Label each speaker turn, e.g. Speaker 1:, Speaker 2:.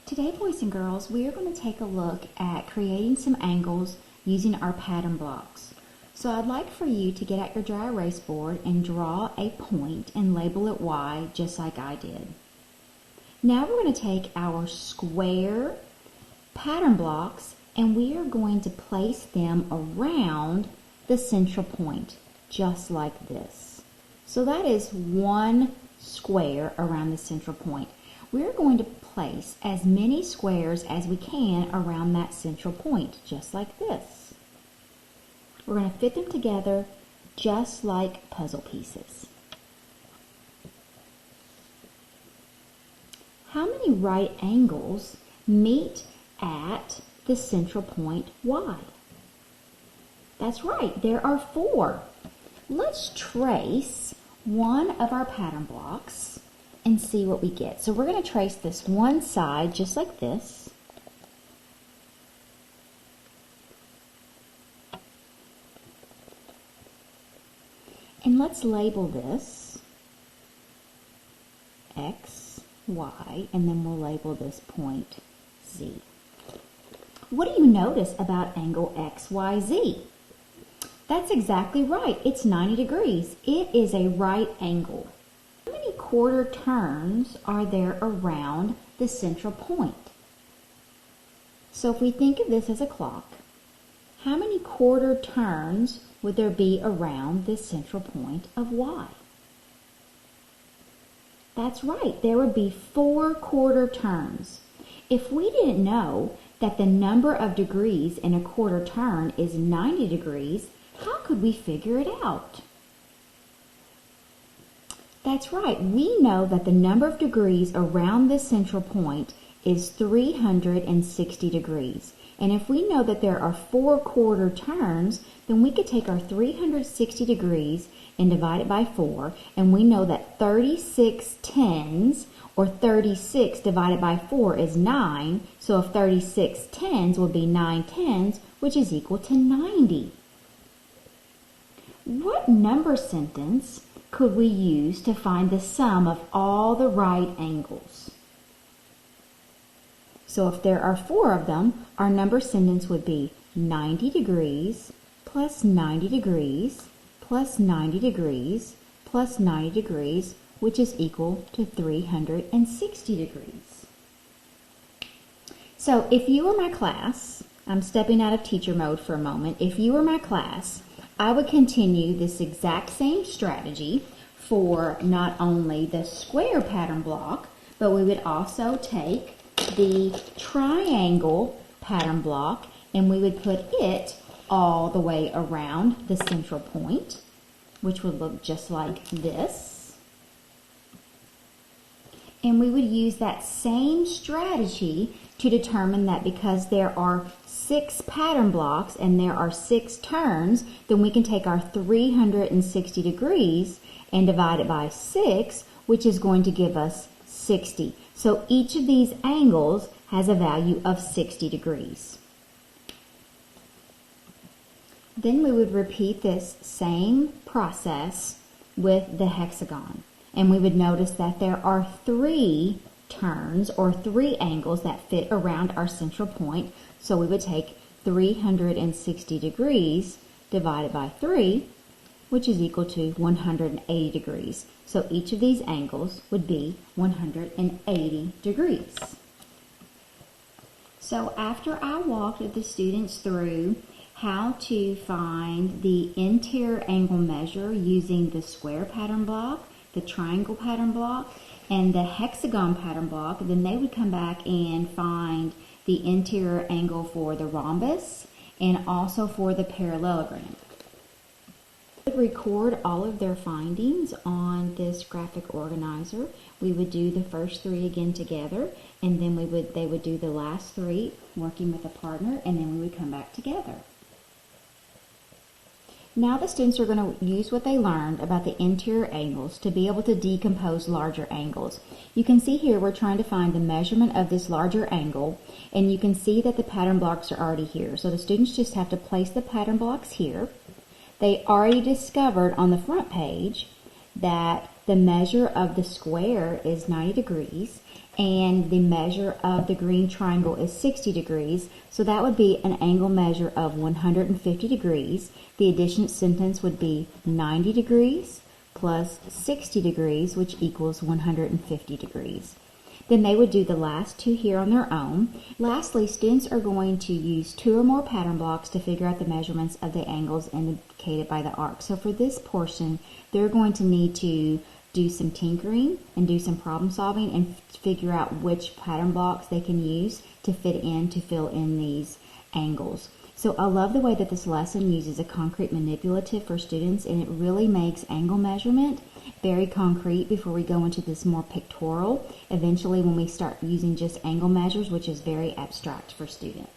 Speaker 1: Today, boys and girls, we are going to take a look at creating some angles using our pattern blocks. So I'd like for you to get out your dry erase board and draw a point and label it Y just like I did. Now we're going to take our square pattern blocks and we are going to place them around the central point just like this. So that is one square around the central point. We're going to place as many squares as we can around that central point, just like this. We're going to fit them together just like puzzle pieces. How many right angles meet at the central point Y? That's right, there are 4. Let's trace one of our pattern blocks and see what we get. So we're going to trace this one side just like this. And let's label this X, Y, and then we'll label this point Z. What do you notice about angle XYZ? That's exactly right. It's 90 degrees. It is a right angle. How many quarter turns are there around the central point? So if we think of this as a clock, how many quarter turns would there be around the central point of Y? That's right, there would be 4 quarter turns. If we didn't know that the number of degrees in a quarter turn is 90 degrees, how could we figure it out? That's right, we know that the number of degrees around this central point is 360 degrees. And if we know that there are 4 quarter turns, then we could take our 360 degrees and divide it by 4, and we know that 36 tens, or 36 divided by 4 is 9, so if 36 tens would be 9 tens, which is equal to 90. What number sentence could we use to find the sum of all the right angles? So if there are 4 of them, our number sentence would be 90 degrees plus 90 degrees plus 90 degrees plus 90 degrees, which is equal to 360 degrees. So if you were my class, I'm stepping out of teacher mode for a moment. If you were my class, I would continue this exact same strategy for not only the square pattern block, but we would also take the triangle pattern block and we would put it all the way around the central point, which would look just like this. And we would use that same strategy to determine that because there are 6 pattern blocks and there are 6 turns, then we can take our 360 degrees and divide it by 6, which is going to give us 60. So each of these angles has a value of 60 degrees. Then we would repeat this same process with the hexagon. And we would notice that there are 3 turns or 3 angles that fit around our central point. So we would take 360 degrees divided by 3, which is equal to 180 degrees. So each of these angles would be 180 degrees. So after I walked the students through how to find the interior angle measure using the square pattern block, the triangle pattern block, and the hexagon pattern block, then they would come back and find the interior angle for the rhombus and also for the parallelogram. We would record all of their findings on this graphic organizer. We would do the first 3 again together, and then they would do the last 3 working with a partner, and then we would come back together. Now the students are going to use what they learned about the interior angles to be able to decompose larger angles. You can see here we're trying to find the measurement of this larger angle, and you can see that the pattern blocks are already here. So the students just have to place the pattern blocks here. They already discovered on the front page that the measure of the square is 90 degrees, and the measure of the green triangle is 60 degrees, so that would be an angle measure of 150 degrees. The adjacent sentence would be 90 degrees plus 60 degrees, which equals 150 degrees. Then they would do the last two here on their own. Lastly, students are going to use 2 or more pattern blocks to figure out the measurements of the angles indicated by the arc. So for this portion, they're going to need to do some tinkering and do some problem solving and figure out which pattern blocks they can use to fill in these angles. So I love the way that this lesson uses a concrete manipulative for students, and it really makes angle measurement very concrete before we go into this more pictorial eventually when we start using just angle measures, which is very abstract for students.